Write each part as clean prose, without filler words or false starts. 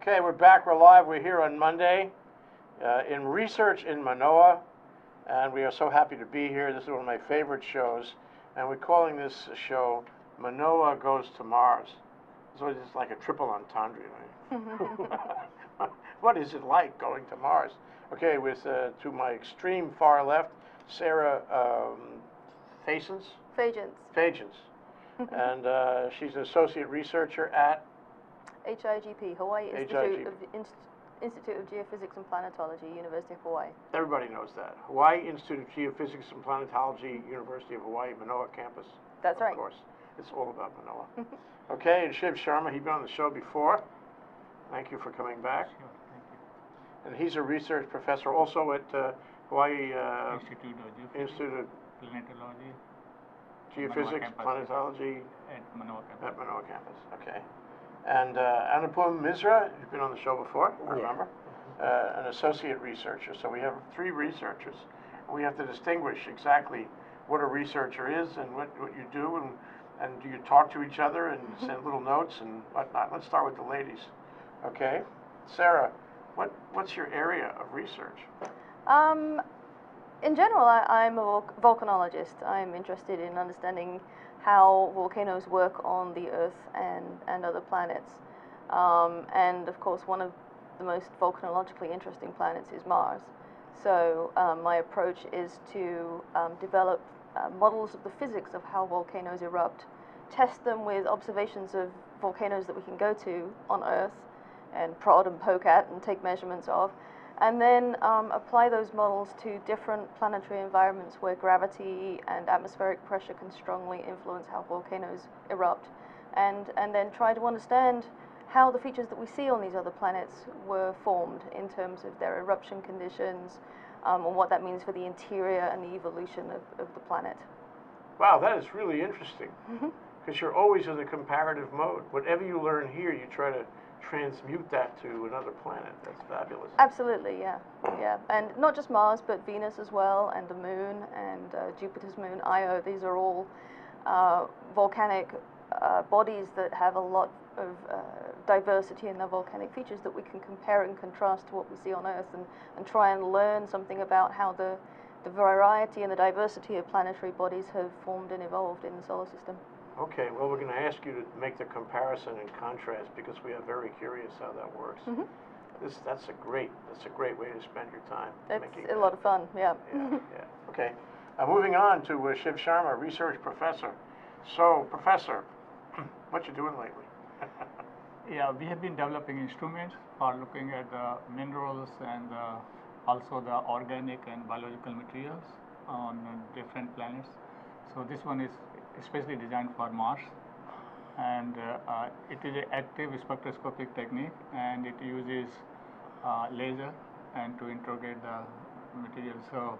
Okay, we're back. We're live. We're here on Monday in research in Manoa, and we are so happy to be here. This is one of my favorite shows, and we're calling this show Manoa Goes to Mars. So it's like a triple entendre. Right? What is it like going to Mars? Okay, with to my extreme far left, Sarah Fagents. And she's an associate researcher at HIGP, Hawaii Institute of Geophysics and Planetology, University of Hawaii. Everybody knows that. Hawaii Institute of Geophysics and Planetology, University of Hawaii, Manoa campus. That's right. Of course. It's all about Manoa. Okay, and Shiv Sharma, he's been on the show before. Thank you for coming back. Sure, thank you. And he's a research professor also at Hawaii Institute of Planetology, Geophysics, Geophysics, Planetology at Manoa campus. At Manoa campus, okay. And Anupam Misra, who's been on the show before, I remember, an associate researcher. So we have three researchers. We have to distinguish exactly what a researcher is and what you do, and do you talk to each other and send little notes and whatnot. Let's start with the ladies, okay? Sarah, what's your area of research? In general, I'm a volcanologist. I'm interested in understanding how volcanoes work on the Earth and other planets. And of course, one of the most volcanologically interesting planets is Mars. So my approach is to develop models of the physics of how volcanoes erupt, test them with observations of volcanoes that we can go to on Earth and prod and poke at and take measurements of, and then apply those models to different planetary environments where gravity and atmospheric pressure can strongly influence how volcanoes erupt, and then try to understand how the features that we see on these other planets were formed in terms of their eruption conditions, and what that means for the interior and the evolution of the planet. Wow, that is really interesting, because you're always in the comparative mode. Whatever you learn here, you try to transmute that to another planet. That's fabulous. Absolutely, yeah. And not just Mars, but Venus as well, and the Moon, and Jupiter's moon, Io. These are all volcanic bodies that have a lot of diversity in their volcanic features that we can compare and contrast to what we see on Earth, and try and learn something about how the variety and the diversity of planetary bodies have formed and evolved in the solar system. Okay, well, we're going to ask you to make the comparison and contrast because we are very curious how that works. That's a great way to spend your time. It's a lot of fun, yeah. Okay, moving on to Shiv Sharma, research professor. So, professor, what you doing lately? Yeah, we have been developing instruments for looking at the minerals and also the organic and biological materials on different planets. So this one is especially designed for Mars, and it is an active spectroscopic technique, and it uses laser and to interrogate the material. So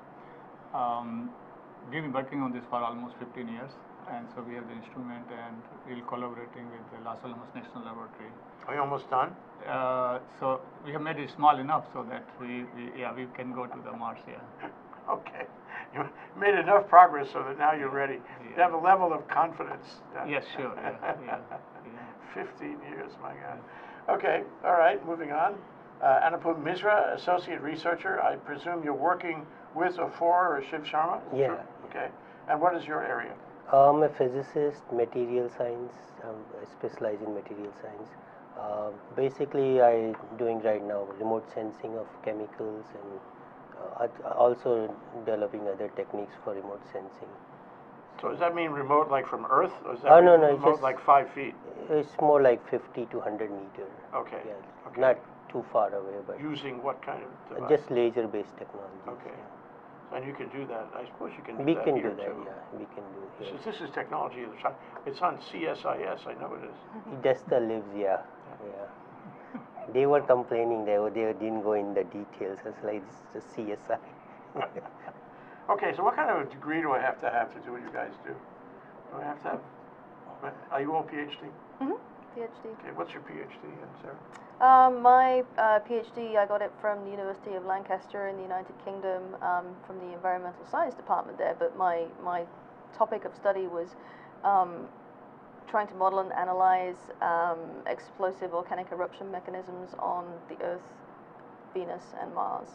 we've been working on this for almost 15 years, and so we have the instrument, and we're collaborating with the Los Alamos National Laboratory. Are you almost done? So we have made it small enough so that we can go to the Mars. Okay. You made enough progress so that now you're ready. You have a level of confidence. Yes, sure. 15 years, my God. Okay, all right, moving on. Anupam Misra, associate researcher. I presume you're working with or for Shiv Sharma? Yeah. Sure. Okay. And what is your area? I'm a physicist, material science. I specialize in material science. Basically, I'm doing right now remote sensing of chemicals, and also developing other techniques for remote sensing. So does that mean remote like from Earth? Or is that remote just like 5 feet? It's more like 50 to 100 meters. Okay. Yeah, okay. Not too far away, but using what kind of device? just laser-based technology. Okay. So, and you can do that. I suppose you can do we that can here do that, too. yeah. We can do it. This is technology. It's on CSIS. I know it is. Just lives, yeah. They were complaining they didn't go in the details. It's like it's just CSI. Okay, so what kind of a degree do I have to do what you guys do? Do I have to have? Are you all PhD? PhD. Okay, what's your PhD, Sarah? My PhD, I got it from the University of Lancaster in the United Kingdom, from the Environmental Science Department there. But my topic of study was trying to model and analyze explosive volcanic eruption mechanisms on the Earth, Venus, and Mars.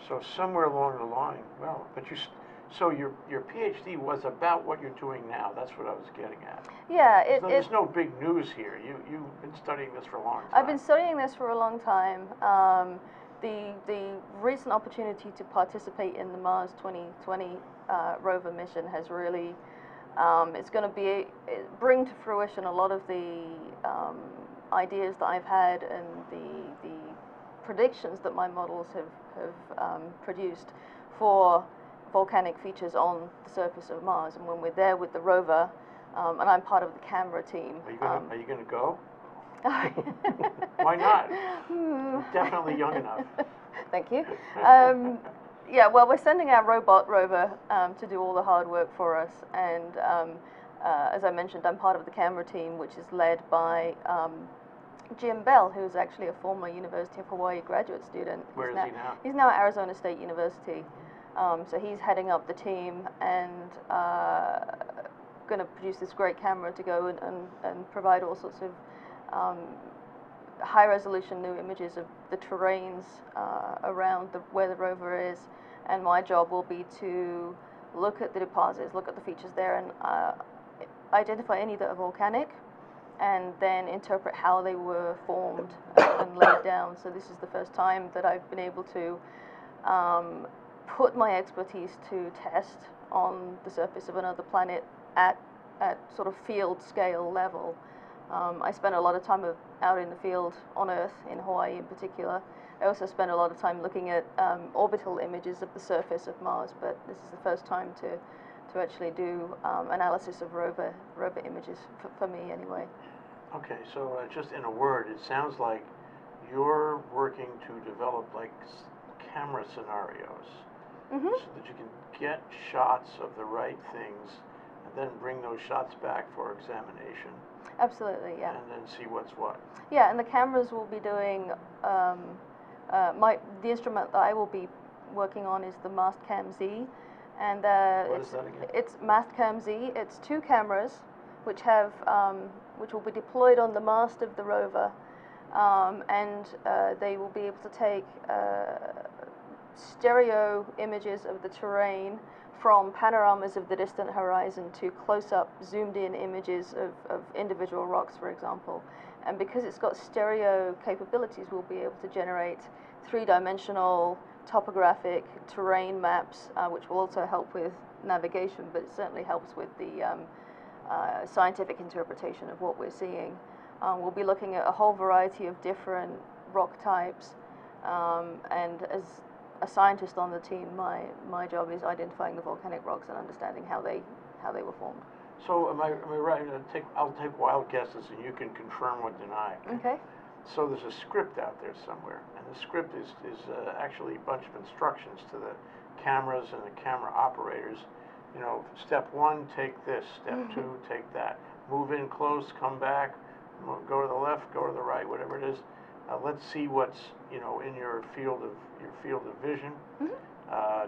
So somewhere along the line, well, but so your PhD was about what you're doing now. That's what I was getting at. Yeah, There's no big news here. You've been studying this for a long time. I've been studying this for a long time. The recent opportunity to participate in the Mars 2020 rover mission has really, it's going to bring to fruition a lot of the ideas that I've had and the predictions that my models have produced for volcanic features on the surface of Mars. And when we're there with the rover, and I'm part of the camera team. Are you going to go? Why not? You're definitely young enough. Thank you. Yeah, well, we're sending our robot rover to do all the hard work for us, and as I mentioned, I'm part of the camera team, which is led by Jim Bell, who's actually a former University of Hawaii graduate student. Where is he now? He's now at Arizona State University. So he's heading up the team and going to produce this great camera to go and provide all sorts of high-resolution new images of the terrains around where the rover is. And my job will be to look at the deposits, look at the features there, and identify any that are volcanic, and then interpret how they were formed and laid down. So this is the first time that I've been able to put my expertise to test on the surface of another planet at sort of field scale level. I spent a lot of time out in the field on Earth, in Hawaii in particular. I also spent a lot of time looking at orbital images of the surface of Mars, but this is the first time to actually do analysis of rover images, for me anyway. Okay, so just in a word, it sounds like you're working to develop like camera scenarios, so that you can get shots of the right things and then bring those shots back for examination. Absolutely, yeah. And then see what's what. Yeah, and the cameras will be doing, the instrument that I will be working on is the Mastcam Z. And what is that again? It's Mastcam Z. It's two cameras which have, which will be deployed on the mast of the rover, and they will be able to take stereo images of the terrain from panoramas of the distant horizon to close-up, zoomed-in images of individual rocks, for example. And because it's got stereo capabilities, we'll be able to generate three-dimensional topographic terrain maps, which will also help with navigation, but it certainly helps with the scientific interpretation of what we're seeing. We'll be looking at a whole variety of different rock types, and as a scientist on the team, my job is identifying the volcanic rocks and understanding how they were formed. So am I right? I'll take wild guesses, and you can confirm or deny. Okay. So there's a script out there somewhere, and the script is actually a bunch of instructions to the cameras and the camera operators. You know, step one, take this. Step two, take that. Move in close, come back, go to the left, go to the right, whatever it is. Let's see what's in your field of vision.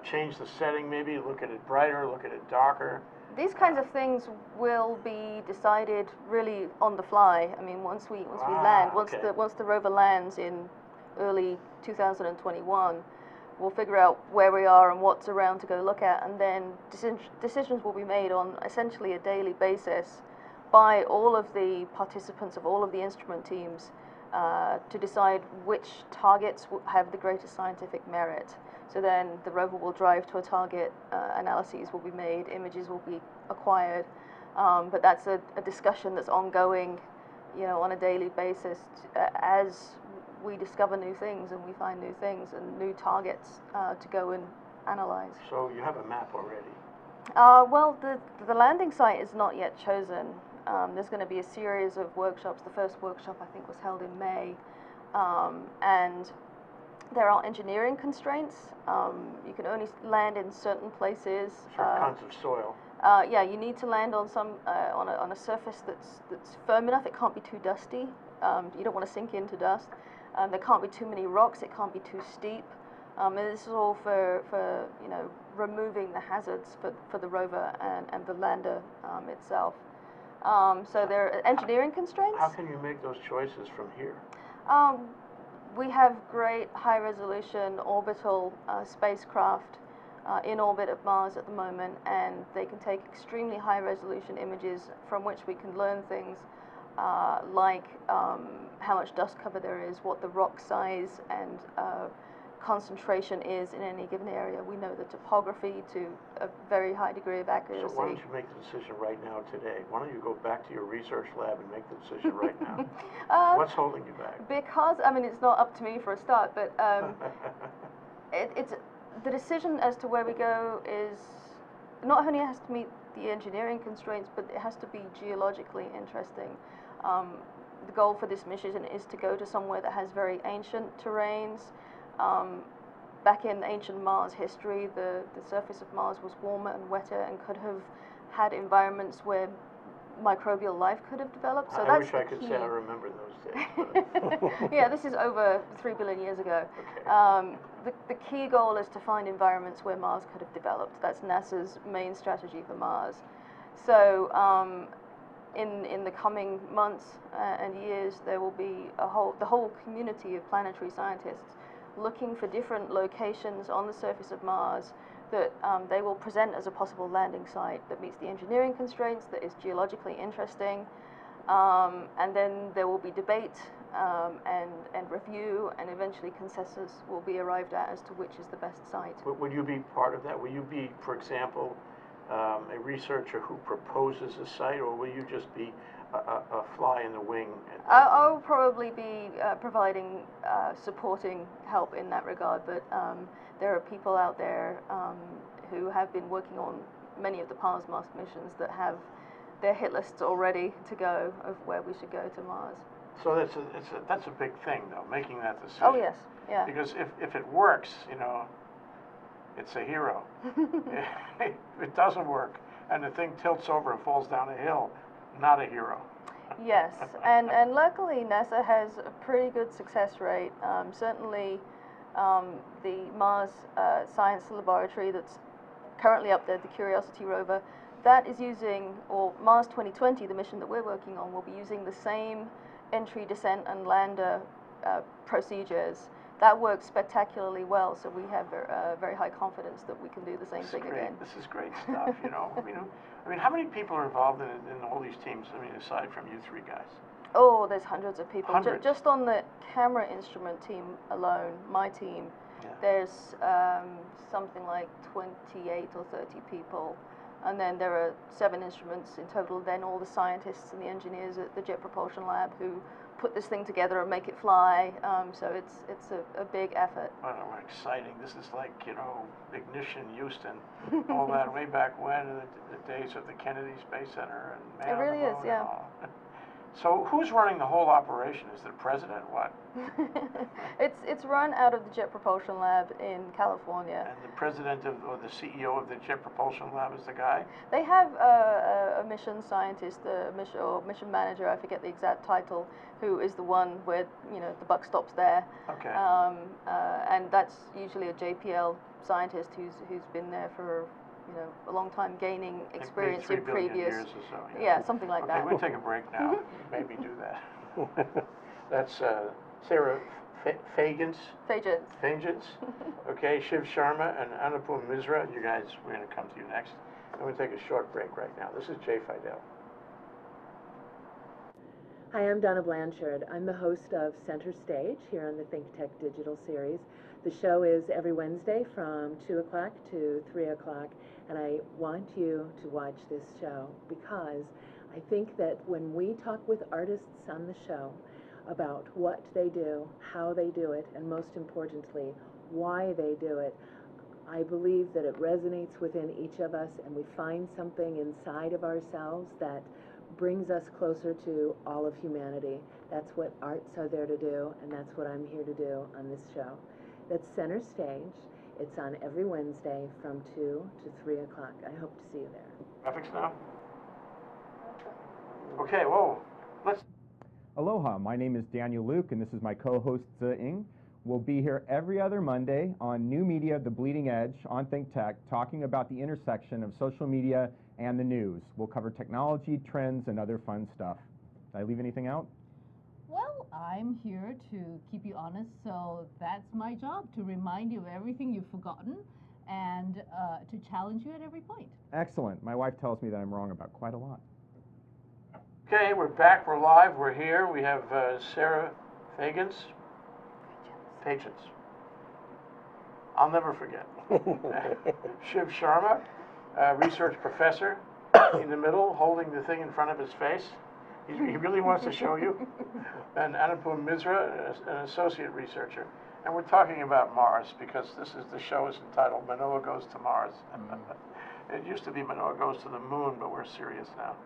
Change the setting, maybe look at it brighter, look at it darker. These kinds of things will be decided really on the fly. I mean, once we land, once the rover lands in early 2021, we'll figure out where we are and what's around to go look at, and then decisions will be made on essentially a daily basis by all of the participants of all of the instrument teams to decide which targets have the greatest scientific merit. So then the rover will drive to a target, analyses will be made, images will be acquired, but that's a discussion that's ongoing, on a daily basis as we discover new things and we find new things and new targets to go and analyze. So you have a map already? Well, the landing site is not yet chosen. There's going to be a series of workshops. The first workshop, I think, was held in May, and there are engineering constraints. You can only land in certain places. Certain kinds of soil. Yeah, you need to land on some on a surface that's firm enough. It can't be too dusty. You don't want to sink into dust. There can't be too many rocks. It can't be too steep. And this is all for removing the hazards for the rover and the lander itself. So there are engineering constraints. How can you make those choices from here? We have great high-resolution orbital spacecraft in orbit of Mars at the moment, and they can take extremely high-resolution images from which we can learn things like how much dust cover there is, what the rock size and concentration is in any given area. We know the topography to a very high degree of accuracy. So why don't you make the decision right now today? Why don't you go back to your research lab and make the decision right now? What's holding you back? Because, I mean, it's not up to me for a start, but it's the decision as to where we go is not only has to meet the engineering constraints, but it has to be geologically interesting. The goal for this mission is to go to somewhere that has very ancient terrains. Back in ancient Mars history, the surface of Mars was warmer and wetter and could have had environments where microbial life could have developed. So I that's wish I could say I remember those days. But yeah, this is over 3 billion years ago. Okay. The key goal is to find environments where Mars could have developed. That's NASA's main strategy for Mars. So in the coming months and years, there will be the whole community of planetary scientists looking for different locations on the surface of Mars that they will present as a possible landing site that meets the engineering constraints, that is geologically interesting, and then there will be debate and review, and eventually consensus will be arrived at as to which is the best site. Would you be part of that? Will you be, for example, a researcher who proposes a site, or will you just be a fly in the wing? I'll probably be providing supporting help in that regard, but there are people out there who have been working on many of the Mars missions that have their hit lists already to go of where we should go to Mars. So that's a big thing, though, making that decision. Oh yes, yeah. Because if it works, you know, it's a hero. If it doesn't work and the thing tilts over and falls down a hill, not a hero. Yes, and luckily NASA has a pretty good success rate. Certainly the Mars Science Laboratory that's currently up there, the Curiosity rover, that is using, or Mars 2020, the mission that we're working on, will be using the same entry, descent, and lander procedures. That works spectacularly well, so we have very high confidence that we can do the same thing again. This is great stuff, you know. I mean, how many people are involved in all these teams? I mean, aside from you three guys. Oh, there's hundreds of people. Hundreds. Just on the camera instrument team alone, my team, Yeah. there's something like 28 or 30 people. And then there are 7 instruments in total, then all the scientists and the engineers at the Jet Propulsion Lab who put this thing together and make it fly. So it's a big effort. Well, exciting. This is like, you know, Ignition, Houston, all that way back when, in the days of the Kennedy Space Center. And Man It on the really is, Moon yeah. and all. So who's running the whole operation? Is the president? What? It's run out of the Jet Propulsion Lab in California. And the president or the CEO of the Jet Propulsion Lab is the guy? They have a mission scientist, mission manager, I forget the exact title, who is the one where, you know, the buck stops there. Okay. And that's usually a JPL scientist who's been there for, you know, a long time, gaining experience Maybe 3 in billion previous years or so. yeah, something like Okay, that. we'll take a break now. Maybe do that. That's Sarah Fagents. Fagents. Okay, Shiv Sharma and Anupam Misra. You guys, we're going to come to you next. I'm going to take a short break right now. This is Jay Fidell. Hi, I'm Donna Blanchard. I'm the host of Center Stage here on the ThinkTech digital series. The show is every Wednesday from 2 o'clock to 3 o'clock, and I want you to watch this show because I think that when we talk with artists on the show about what they do, how they do it, and most importantly, why they do it, I believe that it resonates within each of us, and we find something inside of ourselves that brings us closer to all of humanity. That's what arts are there to do, and that's what I'm here to do on this show. That's Center Stage. It's on every Wednesday from 2 to 3 o'clock. I hope to see you there. Graphics now? Okay, whoa. Let's... Aloha, my name is Daniel Luke, and this is my co-host, Ing. We'll be here every other Monday on New Media, The Bleeding Edge on ThinkTech, talking about the intersection of social media and the news. We'll cover technology, trends, and other fun stuff. Did I leave anything out? Well, I'm here to keep you honest, so that's my job, to remind you of everything you've forgotten and to challenge you at every point. Excellent. My wife tells me that I'm wrong about quite a lot. Okay, we're back, we're live, we're here. We have Sarah Fagents. Fagents. I'll never forget. Shiv Sharma, research professor, in the middle, holding the thing in front of his face. He really wants to show you. And Anupam Misra, an associate researcher. And we're talking about Mars because the show is entitled Manoa Goes to Mars. It used to be Manoa Goes to the Moon, but we're serious now.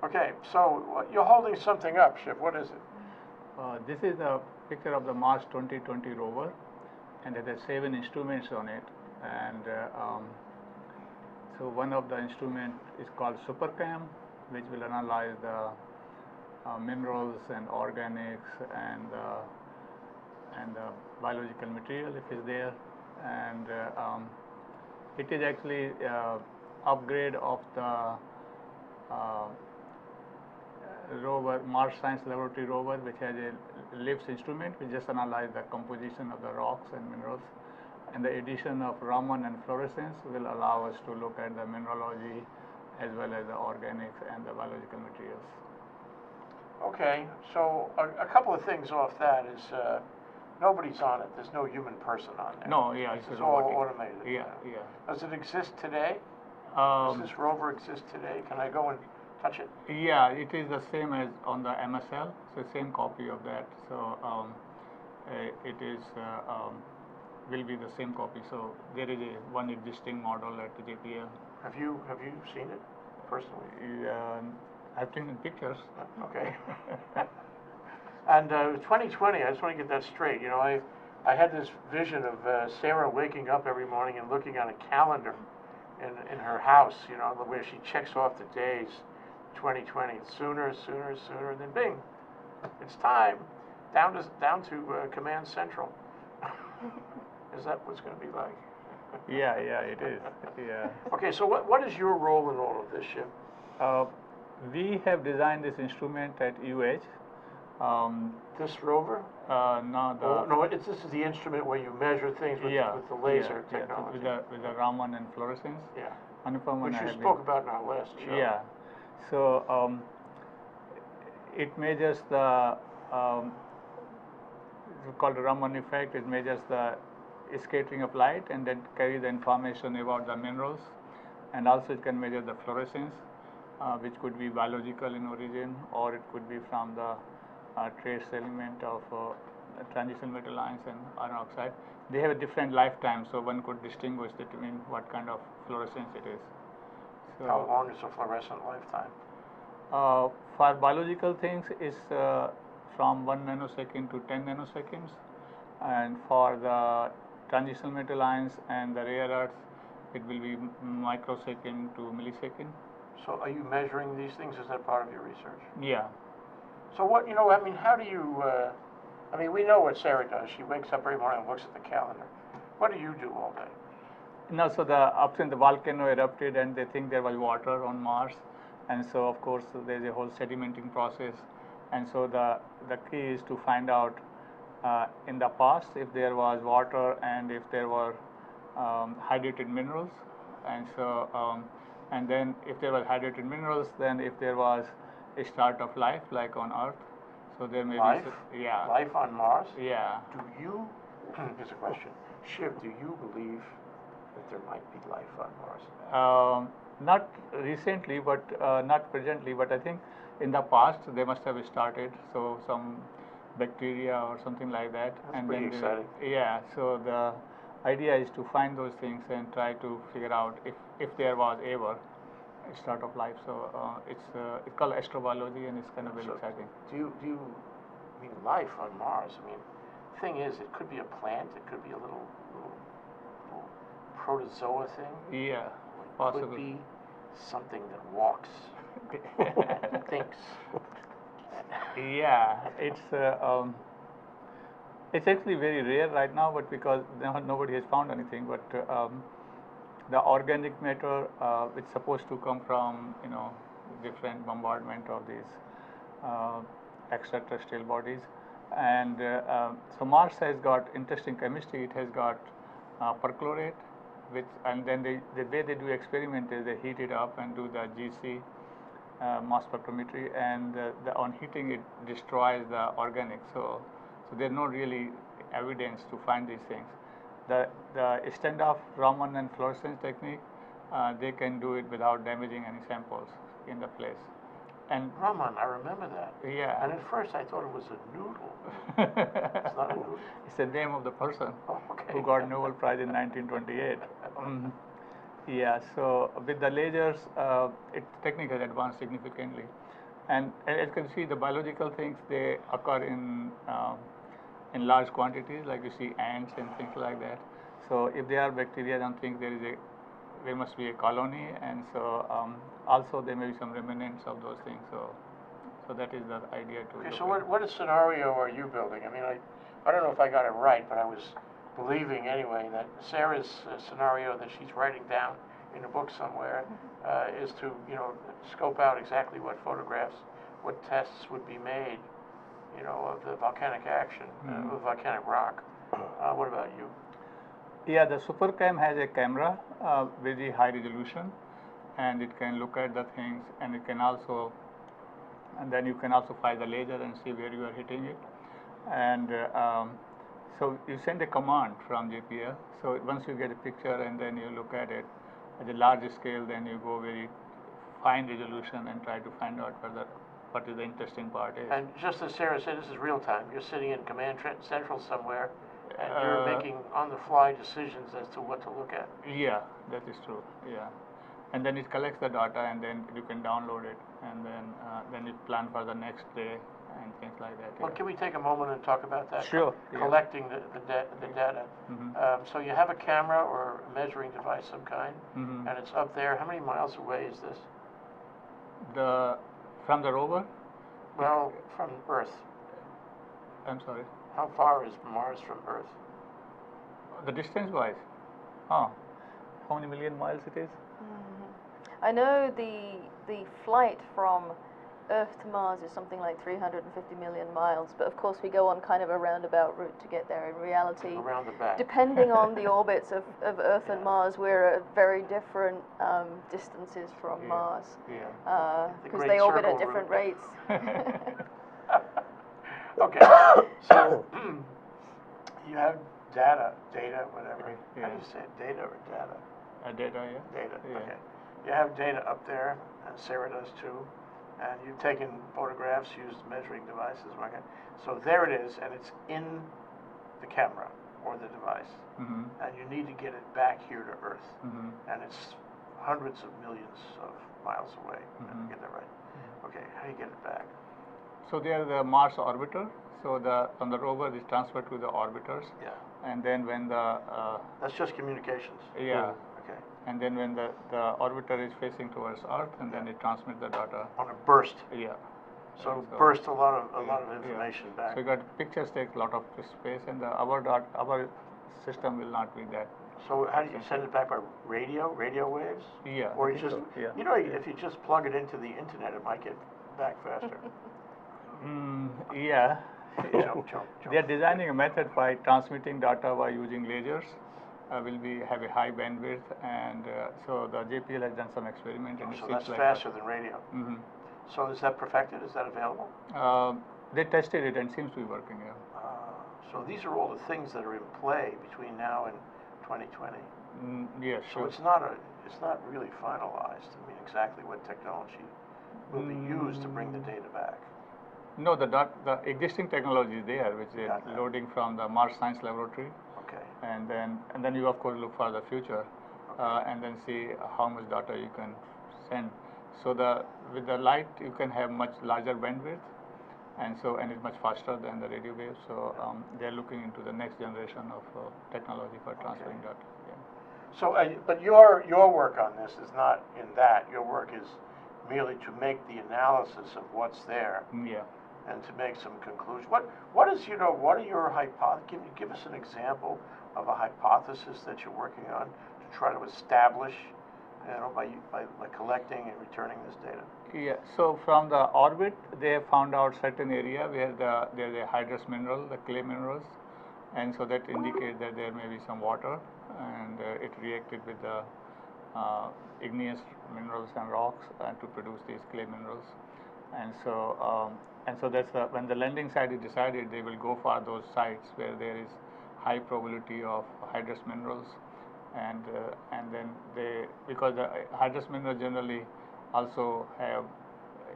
Okay, so you're holding something up, Shiv. What is it? This is a picture of the Mars 2020 rover, and it has 7 instruments on it. And so one of the instruments is called SuperCam, which will analyze the minerals and organics and the biological material if it's there. And it is actually upgrade of the rover, Mars Science Laboratory rover, which has a LIPS instrument, which just analyze the composition of the rocks and minerals. And the addition of Raman and fluorescence will allow us to look at the mineralogy as well as the organics and the biological materials. Okay, so a couple of things off that is nobody's on it. There's no human person on there. No, yeah, it's all automated. Yeah, yeah. Does it exist today? Does this rover exist today? Can I go and touch it? Yeah, it is the same as on the MSL, so same copy of that. So it is will be the same copy. So there is one existing model at the JPL. Have you seen it personally? Yeah, I've seen in pictures. Okay. And 2020, I just want to get that straight. You know, I had this vision of Sarah waking up every morning and looking on a calendar in her house, you know, where she checks off the days. 2020, sooner, and then bing, it's time. Down to Command Central. Is that what's going to be like? Yeah, it is. Yeah. Okay, so what is your role in all of this, Shiv? We have designed this instrument at UH. This rover? No, this is the instrument where you measure things with the laser technology. With the Raman and fluorescence. Yeah. Anupam, which you spoke about in our last show. Yeah. So it measures the called the Raman effect. It measures the scattering of light and then carry the information about the minerals, and also it can measure the fluorescence, which could be biological in origin, or it could be from the trace element of transition metal ions and iron oxide. They have a different lifetime, so one could distinguish between what kind of fluorescence it is. So, how long is a fluorescent lifetime? For biological things, is from 1 nanosecond to 10 nanoseconds, and for the transitional metal ions and the rare earths, it will be microsecond to millisecond. So are you measuring these things? Is that part of your research? Yeah. So what, I mean, how do you, we know what Sarah does. She wakes up every morning and looks at the calendar. What do you do all day? No, so the volcano erupted and they think there was water on Mars, and so of course there's a whole sedimenting process, and so the key is to find out in the past if there was water and if there were hydrated minerals, and so and then if there were hydrated minerals, then if there was a start of life like on Earth, so there may be life on Mars. Yeah. Do you? Here's a question, Shiv. Do you believe that there might be life on Mars? Not recently, but not presently, but I think in the past they must have started, so some bacteria or something like that. That's and pretty then exciting. Yeah, so the idea is to find those things and try to figure out if there was ever a start of life. So it's called astrobiology, and it's kind of very exciting. Do you mean life on Mars? I mean, the thing is, it could be a plant, it could be a little protozoa thing. Yeah, It possible. could be something that walks, thinks. Yeah, it's actually very rare right now, but because nobody has found anything. But the organic matter, it's supposed to come from, different bombardment of these extraterrestrial bodies. And so Mars has got interesting chemistry. It has got perchlorate, and then the way they do experiment is they heat it up and do the GC mass spectrometry, and on heating it destroys the organic. So there's no really evidence to find these things. The standoff Raman and fluorescence technique, they can do it without damaging any samples in the place. And Raman, I remember that. yeah. And at first I thought it was a noodle. It's not a noodle. It's the name of the person Okay. who got Nobel Prize in 1928. Yeah, so with the lasers, its technique has advanced significantly. And as you can see, the biological things, they occur in large quantities, like you see ants and things like that. So if they are bacteria, I don't think there must be a colony, and so also there may be some remnants of those things. So that is the idea to. Okay, so what scenario are you building? I mean, I don't know if I got it right, but I was believing anyway that Sarah's scenario that she's writing down in a book somewhere is to, scope out exactly what photographs, what tests would be made, of the volcanic action, of volcanic rock. What about you? Yeah, the SuperCam has a camera, very high resolution, and it can look at the things, and then you can also fire the laser and see where you are hitting it. And so you send a command from JPL. So once you get a picture and then you look at it at a large scale, then you go very fine resolution and try to find out what is the interesting part is. And just as Sarah said, this is real time. You're sitting in Command Central somewhere, and you're making on-the-fly decisions as to what to look at. Yeah, that is true. Yeah, and then it collects the data, and then you can download it, and then you plan for the next day and things like that. Well, yeah. can we take a moment and talk about that? Sure. Collecting the data. So you have a camera or a measuring device of some kind, and it's up there. How many miles away is this? From the rover? Well, from Earth. I'm sorry. How far is Mars from Earth? The distance-wise? How many million miles it is? I know the flight from Earth to Mars is something like 350 million miles, but of course we go on kind of a roundabout route to get there. In reality, around the back. Depending on the orbits of Earth and Mars, we're at very different distances from Mars. Yeah. Because they orbit at different rates. Okay, so you have data, whatever. How do you say it? Data or data? Data, yeah. Data, Yeah. okay. You have data up there, and Sarah does too. And you've taken photographs, used measuring devices, okay. So there it is, and it's in the camera or the device. And you need to get it back here to Earth. And it's hundreds of millions of miles away. Get that right? Okay, how do you get it back? So they are the Mars orbiter. So on the rover is transferred to the orbiters. Yeah. And then when the That's just communications. yeah. Okay. And then when the orbiter is facing towards Earth, and then it transmits the data. On a burst. Yeah. So burst a lot of information back. So you got pictures take a lot of space, and our system will not be that. So how do you send it back by radio waves? Yeah. Or I you think just, so, yeah. if you just plug it into the internet, it might get back faster. Yeah. Joke. They are designing a method by transmitting data by using lasers. Have a high bandwidth, and so the JPL has done some experiment, and it So seems that's like faster than radio. So is that perfected? Is that available? They tested it and seems to be working. Yeah. So these are all the things that are in play between now and 2020. Yeah, So sure. it's not really finalized. I mean, exactly what technology will be used to bring the data back. No, the existing technology is there, which is loading from the Mars Science Laboratory. Okay. And then you of course look for the future, and then see how much data you can send. So with the light you can have much larger bandwidth, and it's much faster than the radio waves. So they're looking into the next generation of technology for transferring data. Yeah. So, but your work on this is not in that. Your work is merely to make the analysis of what's there. Yeah. And to make some conclusions. What are your hypotheses? Give us an example of a hypothesis that you're working on to try to establish, by collecting and returning this data? Yeah, so from the orbit, they have found out certain area where there's a hydrous mineral, the clay minerals, and so that indicates that there may be some water, and it reacted with the igneous minerals and rocks to produce these clay minerals. And so that's when the landing site is decided, they will go for those sites where there is high probability of hydrous minerals, and then because the hydrous minerals generally also have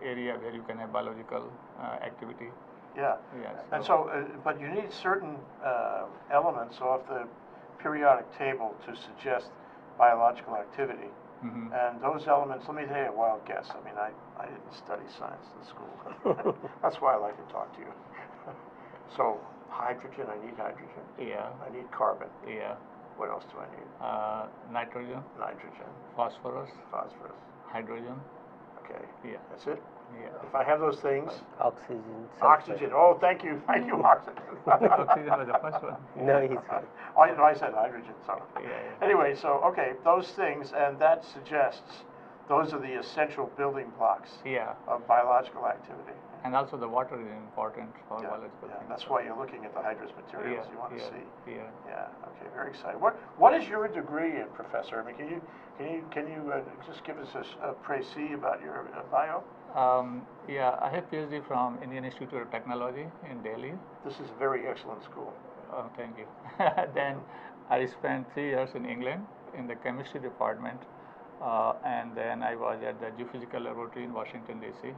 area where you can have biological activity. Yeah. Yeah. And so, but you need certain elements off the periodic table to suggest biological activity. Mm-hmm. And those elements, let me tell you a wild guess. I mean, I didn't study science in school. That's why I like to talk to you. So, hydrogen, I need hydrogen. Yeah. I need carbon. Yeah. What else do I need? Nitrogen. Nitrogen. Phosphorus. Phosphorus. Hydrogen. Okay. Yeah. That's it? Yeah. If I have those things. Oxygen. Oxygen. Oh, thank you, oxygen. Oxygen was the first one. No, he's fine. I said hydrogen, so. Yeah. Anyway, so, okay, those things, and that suggests those are the essential building blocks Yeah. of biological activity. And also the water is important for biological Yeah, things. that's why you're looking at the hydrous materials you want to see. Yeah. Yeah, okay, very exciting. What is your degree in, Professor? I mean, can you just give us a précis about your bio? Yeah, I have PhD from Indian Institute of Technology in Delhi. This is a very excellent school. Oh, thank you. Then I spent 3 years in England in the chemistry department, and then I was at the Geophysical Laboratory in Washington, D.C.,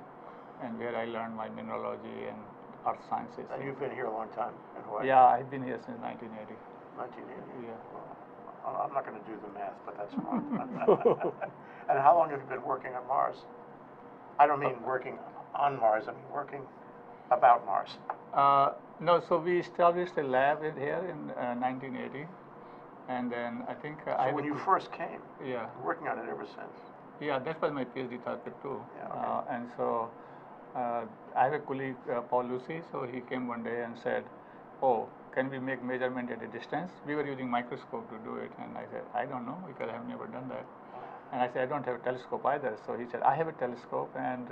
and where I learned my mineralogy and earth sciences. And you've been here a long time in Hawaii? Yeah, I've been here since 1980. 1980? Yeah. Well, I'm not going to do the math, but that's fine. And how long have you been working on Mars? I don't mean working on Mars, I mean working about Mars. No, so we established a lab here in 1980, and then I think So when you first came, yeah, working on it ever since. yeah, that was my PhD topic too. Yeah, okay. And so I have a colleague, Paul Lucy, so he came one day and said, "Oh, can we make measurement at a distance?" We were using microscope to do it, and I said, "I don't know because I have never done that." And I said, "I don't have a telescope either." So he said, "I have a telescope," and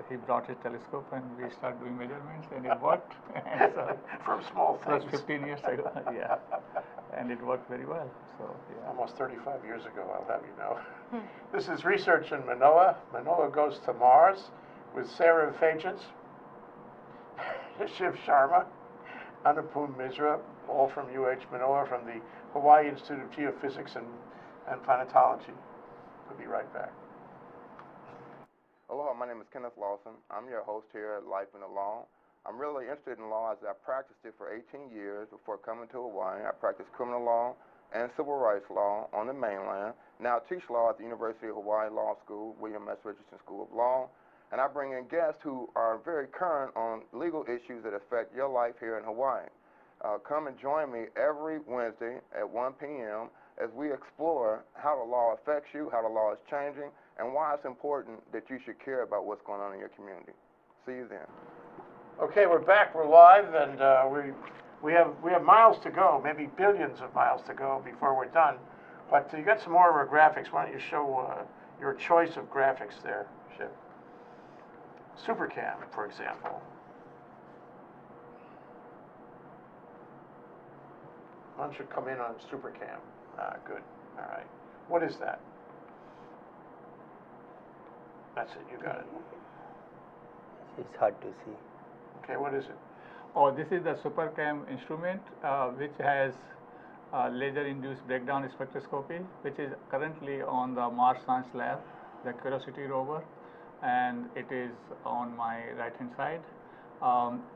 he brought his telescope, and we started doing measurements, and it worked. And so from small that was things. 15 years ago, yeah, and it worked very well. So yeah. Almost 35 years ago, I'll have you know. This is Research in Manoa. Manoa Goes to Mars with Sarah Fagents, Shiv Sharma, Anupam Misra, all from UH Manoa, from the Hawaii Institute of Geophysics and Planetology. We'll be right back. Aloha, my name is Kenneth Lawson. I'm your host here at Life in the Law. I'm really interested in law as I practiced it for 18 years before coming to Hawaii. I practiced criminal law and civil rights law on the mainland. Now I teach law at the University of Hawaii Law School, William S. Richardson School of Law, and I bring in guests who are very current on legal issues that affect your life here in Hawaii. Come and join me every Wednesday at 1 p.m. as we explore how the law affects you, how the law is changing, and why it's important that you should care about what's going on in your community. See you then. Okay, we're back. We're live, and we have miles to go, maybe billions of miles to go before we're done. But you got some more of our graphics. Why don't you show your choice of graphics there, Shiv? Supercam, for example. Why don't you come in on Supercam? Good. All right. What is that? That's it. You got it. It's hard to see. Okay. What is it? Oh, this is the SuperCam instrument, which has laser-induced breakdown spectroscopy, which is currently on the Mars Science Lab, the Curiosity rover, and it is on my right-hand side.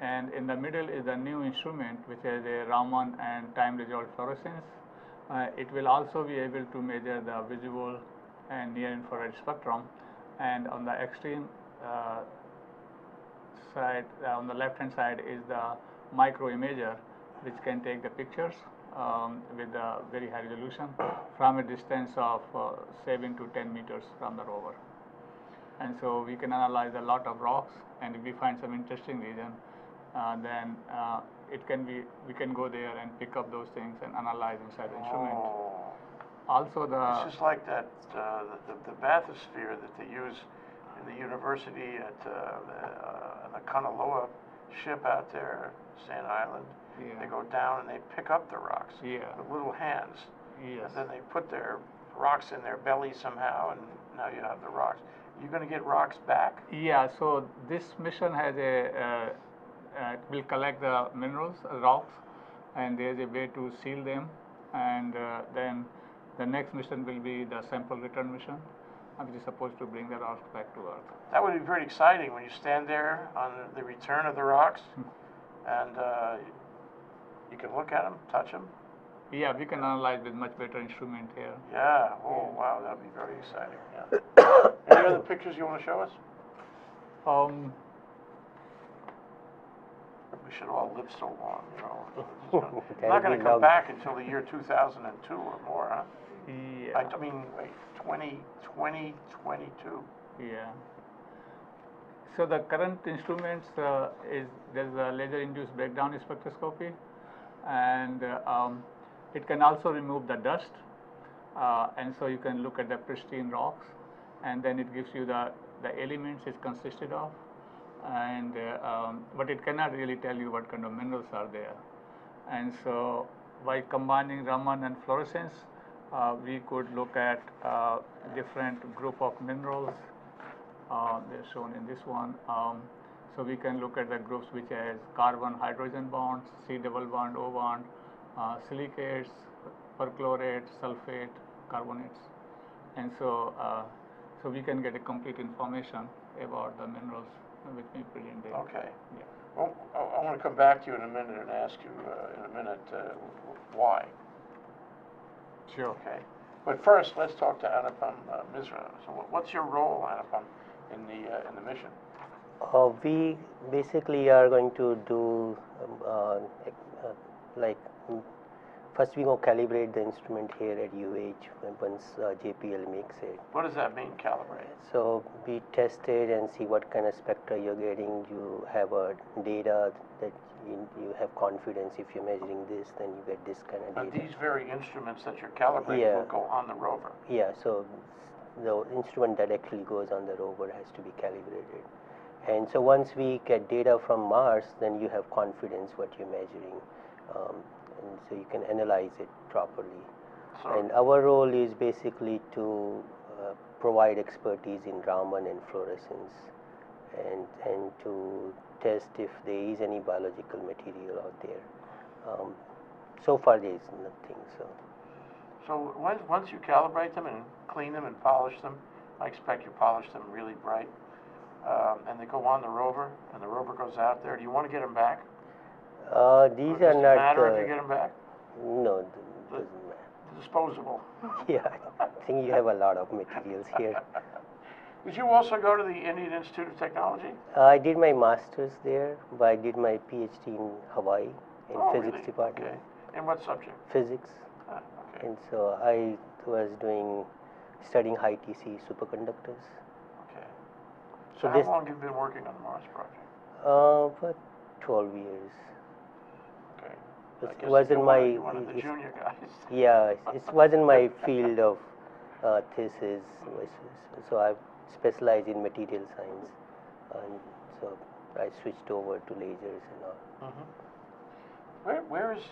And in the middle is the new instrument, which has a Raman and time-resolved fluorescence. It will also be able to measure the visible and near-infrared spectrum. And on the extreme side, on the left-hand side, is the micro imager, which can take the pictures with a very high resolution from a distance of 7 to 10 meters from the rover. And so we can analyze a lot of rocks, and if we find some interesting region, then we can go there and pick up those things and analyze inside the instrument. also It's just like that, the bathysphere that they use in the university at the Honolulu ship out there, Sand Island. Yeah. They go down and they pick up the rocks Yeah. with little hands. Yes. And then they put their rocks in their belly somehow, and now you have the rocks. You're going to get rocks back? Yeah, so this mission has will collect the minerals, rocks, and there's a way to seal them, and then the next mission will be the sample return mission, which is supposed to bring the rocks back to Earth. That would be pretty exciting when you stand there on the return of the rocks, and you can look at them, touch them. Yeah, we can analyze with much better instrument here. Yeah, oh wow, that'd be very exciting, yeah. Any other pictures you want to show us? We should all live so long, you know. It's not going to come back until the year 2002 or more, huh? Yeah. I mean, wait, 2022. Yeah. So the current instruments there's a laser-induced breakdown spectroscopy, and it can also remove the dust, and so you can look at the pristine rocks, and then it gives you the elements it's consisted of, and but it cannot really tell you what kind of minerals are there. And so by combining Raman and fluorescence, we could look at different group of minerals. They're shown in this one. So we can look at the groups which has carbon hydrogen bonds, C double bond O bond, silicates, perchlorate, sulfate, carbonates, and so we can get a complete information about the minerals which we present there. Okay. Yeah. Well, I want to come back to you in a minute and ask you in a minute why. Sure. Okay. But first, let's talk to Anupam Misra. So, what's your role, Anupam, in the mission? We basically are going to do like first we go calibrate the instrument here at UH once JPL makes it. What does that mean, calibrate? So we test it and see what kind of spectra you're getting. You have a data that you have confidence. If you're measuring this, then you get this kind of data. Now, these very instruments that you're calibrating Yeah. will go on the rover. Yeah, so the instrument that actually goes on the rover has to be calibrated. And so once we get data from Mars, then you have confidence what you're measuring. And so you can analyze it properly. So, And our role is basically to provide expertise in Raman and fluorescence, and to test if there is any biological material out there. So far there is nothing. so once you calibrate them and clean them and polish them, I expect you polish them really bright, and they go on the rover, and the rover goes out there. Do you want to get them back? These Does are it not. matter if you get them back? No, it doesn't matter. Disposable. Yeah, I think you have a lot of materials here. Did you also go to the Indian Institute of Technology? I did my master's there, but I did my PhD in Hawaii in physics really? department. Okay. In what subject? Physics. Ah, okay. And so I was studying high TC superconductors. Okay. So How this long have you been working on the Mars project? for 12 years. Okay. It I guess wasn't you're my one of the junior guys. yeah, it wasn't my field of thesis. So I specialized in material science, and so I switched over to lasers and all. Mm-hmm. Where is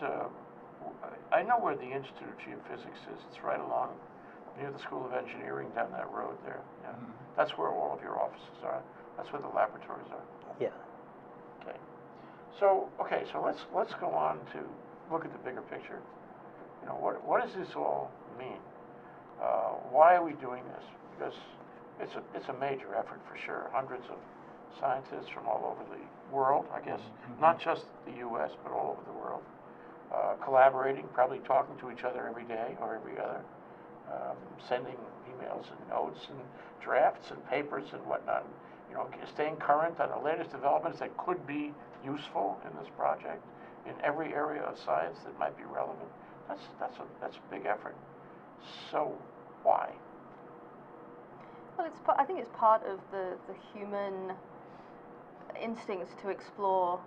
I know where the Institute of Geophysics is. It's right along near the School of Engineering down that road there. Yeah. Mhm. That's where all of your offices are. That's where the laboratories are. Yeah. Okay. So let's go on to look at the bigger picture. You know, what does this all mean? Why are we doing this? Because it's a major effort for sure. Hundreds of scientists from all over the world, I guess, not just the U.S., but all over the world, collaborating, probably talking to each other every day or every other, sending emails and notes and drafts and papers and whatnot. You know, staying current on the latest developments that could be useful in this project in every area of science that might be relevant. That's a big effort. So why? Well, I think it's part of the human instincts to explore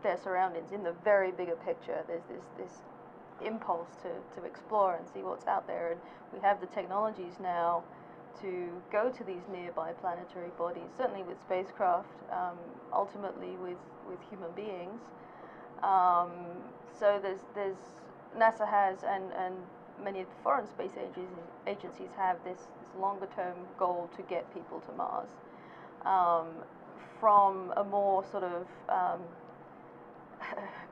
their surroundings in the very bigger picture. There's this impulse to explore and see what's out there. And we have the technologies now to go to these nearby planetary bodies, certainly with spacecraft, ultimately with human beings. So there's NASA has, and many of the foreign space agencies have this longer term goal to get people to Mars. From a more sort of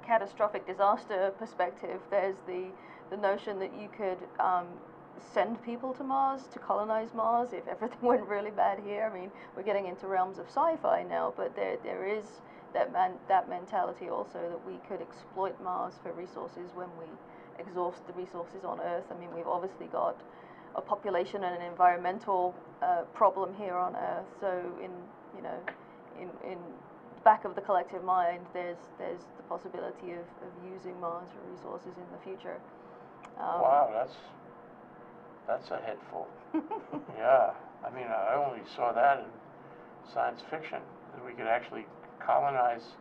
catastrophic disaster perspective, there's the notion that you could send people to Mars, to colonize Mars if everything went really bad here. I mean, we're getting into realms of sci-fi now, but there is that mentality also that we could exploit Mars for resources when we exhaust the resources on Earth. I mean, we've obviously got a population and an environmental problem here on Earth. So in the back of the collective mind, there's the possibility of using Mars for resources in the future. Wow, that's a headful. Yeah, I mean, I only saw that in science fiction, that we could actually colonize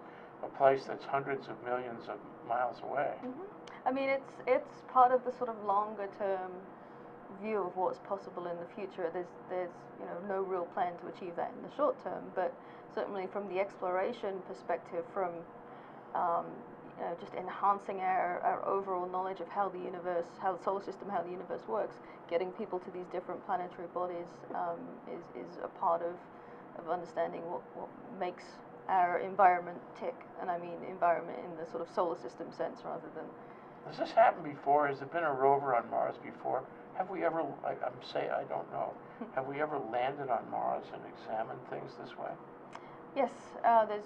a place that's hundreds of millions of miles away. Mm-hmm. I mean, it's part of the sort of longer term view of what's possible in the future. There's no real plan to achieve that in the short term, but certainly from the exploration perspective, from just enhancing our overall knowledge of how the universe, how the solar system, how the universe works, getting people to these different planetary bodies is a part of understanding what makes our environment tick. And I mean environment in the sort of solar system sense rather than... Has this happened before? Has there been a rover on Mars before? Have we ever, I don't know, have we ever landed on Mars and examined things this way? Yes,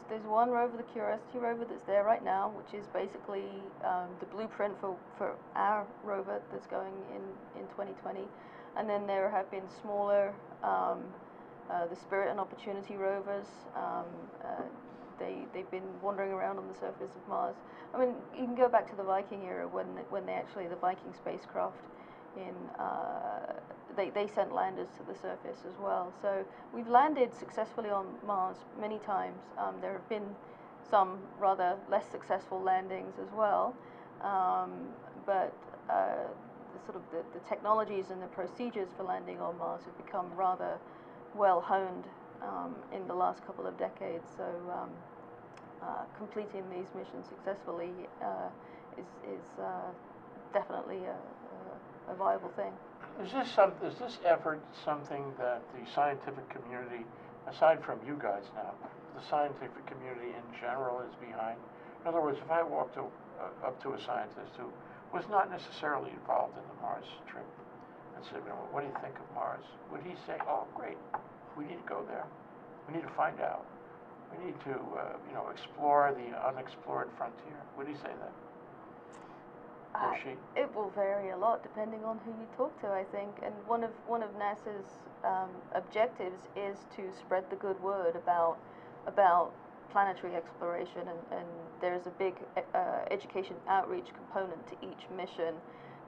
there's one rover, the Curiosity rover, that's there right now, which is basically the blueprint for our rover that's going in 2020. And then there have been smaller, the Spirit and Opportunity rovers. They've been wandering around on the surface of Mars. I mean, you can go back to the Viking era when they actually, the Viking spacecraft they sent landers to the surface as well. So we've landed successfully on Mars many times. There have been some rather less successful landings as well, but the technologies and the procedures for landing on Mars have become rather well honed in the last couple of decades. So completing these missions successfully is definitely a viable thing. Is this effort something that the scientific community, aside from you guys now, the scientific community in general is behind? In other words, if I walked up to a scientist who was not necessarily involved in the Mars trip and said, what do you think of Mars? Would he say, oh, great, we need to go there. We need to find out. We need to, explore the unexplored frontier. Would he say that? Or she? It will vary a lot depending on who you talk to, I think. And one of NASA's objectives is to spread the good word about planetary exploration, and there's a big education outreach component to each mission,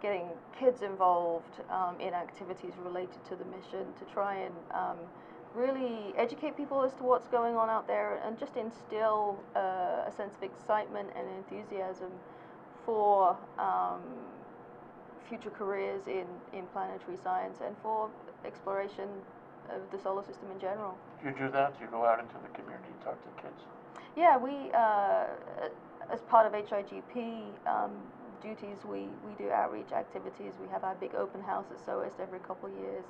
getting kids involved in activities related to the mission to try and really educate people as to what's going on out there, and just instill a sense of excitement and enthusiasm for future careers in planetary science and for exploration of the solar system in general. Do you do that? Do you go out into the community and talk to kids? Yeah, we, as part of HIGP duties, we do outreach activities. We have our big open house at SOEST every couple of years.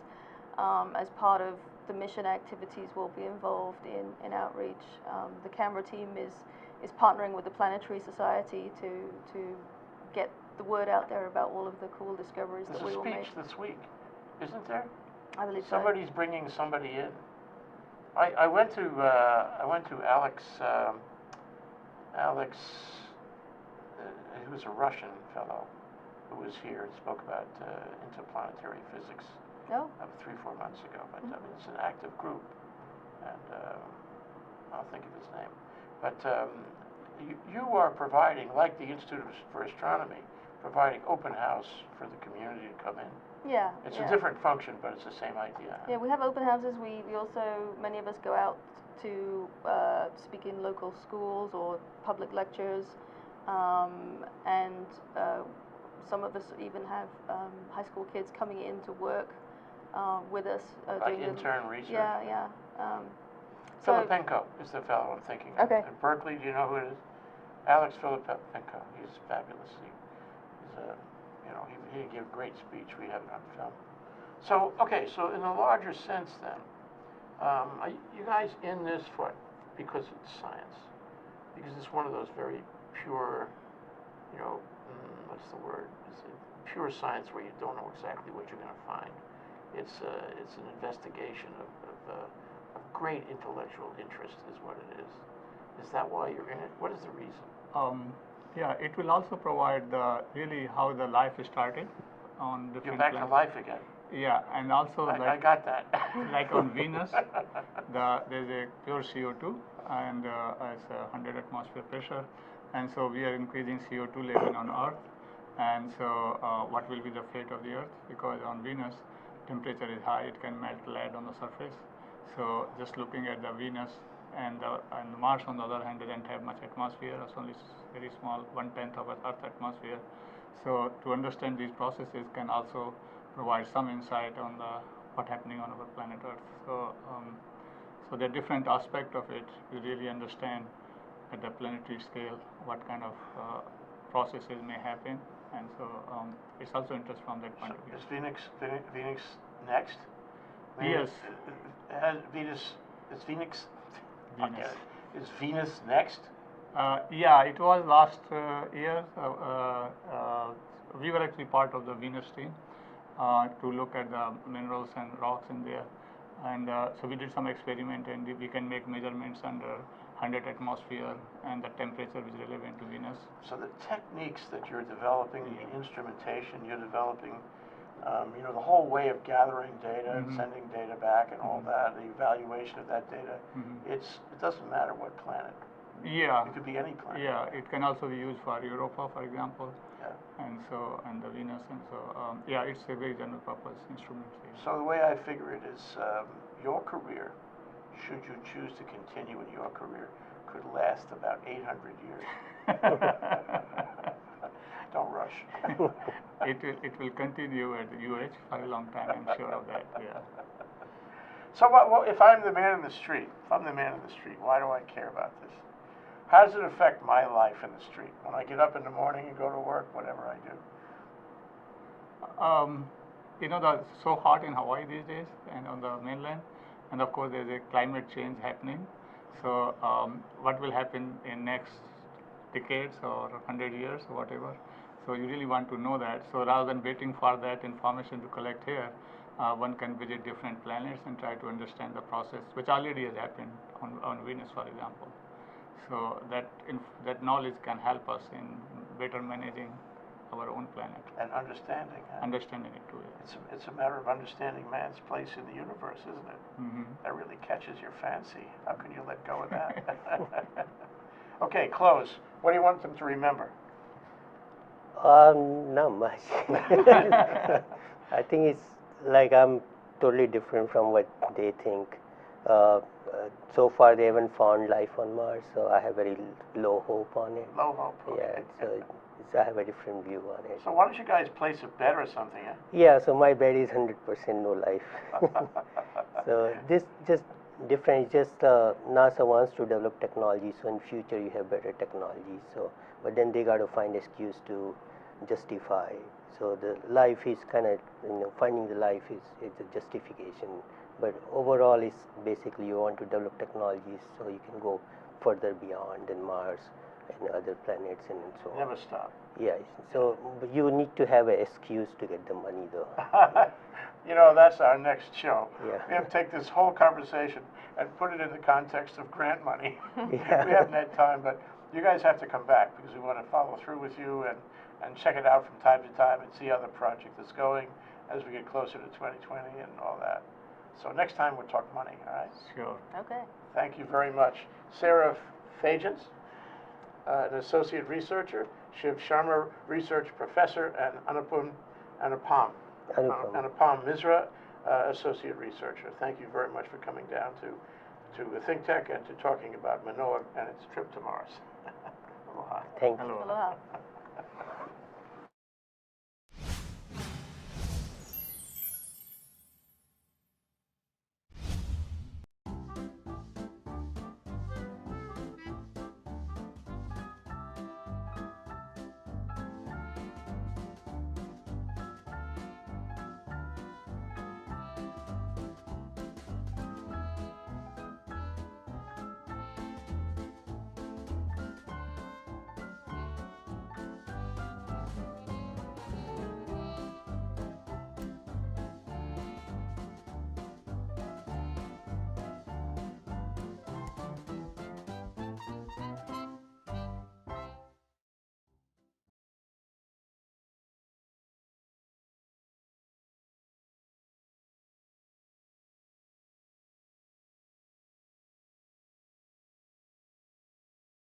As part of the mission activities, we'll be involved in outreach. The camera team is partnering with the Planetary Society to get the word out there about all of the cool discoveries that we will make. There's a speech this week, isn't there? I believe so. Somebody's bringing somebody in. I went to Alex. He was a Russian fellow who was here and spoke about interplanetary physics. Oh. 3-4 months ago, but I mean, it's an active group, and I'll think of his name. But you are providing, like the Institute for Astronomy, providing open house for the community to come in. Yeah. It's a different function, but it's the same idea. Yeah, we have open houses. We also, many of us go out to speak in local schools or public lectures, and some of us even have high school kids coming in to work with us. Like intern research? Yeah, yeah. Filipenko is the fellow I'm thinking of. Okay. At Berkeley, do you know who it is? Alex Filipenko. He's fabulous. He gave a great speech. We have it on film. So, okay, so in a larger sense then, are you guys in this because it's science? Because it's one of those very pure, what's the word? It's a pure science where you don't know exactly what you're going to find. It's an investigation of great intellectual interest is what it is. Is that why you're in it? What is the reason? Yeah, it will also provide really how the life started on different You're back to life again. Yeah, and also I got that. like on Venus, there's a pure CO2 and it's 100 atmosphere pressure, and so we are increasing CO2 level on Earth, and so what will be the fate of the Earth? Because on Venus, temperature is high, it can melt lead on the surface. So just looking at the Venus and Mars, on the other hand, doesn't have much atmosphere. It's only very small, 1/10 of Earth's atmosphere. So to understand these processes can also provide some insight on what's happening on our planet Earth. So, so the different aspect of it, you really understand at the planetary scale what kind of processes may happen, and so it's also interest from that point of view. Is Venus next? Yes. Is Venus. Venus. Is Venus next? Yeah, it was last year. We were actually part of the Venus team to look at the minerals and rocks in there, and so we did some experiment, and we can make measurements under 100 atmosphere and the temperature which is relevant to Venus. So the techniques that you're developing, the instrumentation you're developing, the whole way of gathering data and sending data back and all that, the evaluation of that data, it doesn't matter what planet. Yeah. It could be any planet. Yeah, it can also be used for Europa, for example. Yeah. And the Venus, and so yeah, it's a very general purpose instrument. So the way I figure it is, your career, should you choose to continue in your career, could last about 800 years. Don't rush. It will continue at the UH for a long time, I'm sure of that. Yeah. So what if I'm the man in the street? If I'm the man in the street, why do I care about this? How does it affect my life in the street? When I get up in the morning and go to work, whatever I do. It's so hot in Hawaii these days and on the mainland, and of course there's a climate change happening. So what will happen in next decades or 100 years or whatever? So you really want to know that. So rather than waiting for that information to collect here, one can visit different planets and try to understand the process, which already has happened on Venus, for example. So that knowledge can help us in better managing our own planet. And understanding. Huh? Understanding it too. Yeah. It's a matter of understanding man's place in the universe, isn't it? That really catches your fancy. How can you let go of that? Okay, close. What do you want them to remember? Not much. I think it's like I'm totally different from what they think. So far, they haven't found life on Mars, so I have very low hope on it. Low hope. Okay. Yeah, so I have a different view on it. So why don't you guys place a bet or something? Huh? Yeah, so my bet is 100% no life. So this just different. It's just NASA wants to develop technology, so in future you have better technology. So, but then they got to find excuse to justify. So the life is kind of, finding the life is a justification. But overall, it's basically you want to develop technologies so you can go further beyond than Mars and other planets and so on. Never stop. Yeah, so but you need to have an excuse to get the money, though. That's our next show. Yeah. We have to take this whole conversation and put it in the context of grant money. Yeah. We haven't had time, but you guys have to come back because we want to follow through with you and check it out from time to time and see how the project is going as we get closer to 2020 and all that. So next time we'll talk money, all right? Sure. Okay. Thank you very much. Sarah Fagents, an associate researcher, Shiv Sharma, research professor, and Anupam Misra, associate researcher. Thank you very much for coming down to ThinkTech and to talking about Manoa and its trip to Mars. Aloha. Thank you. Hello. Aloha.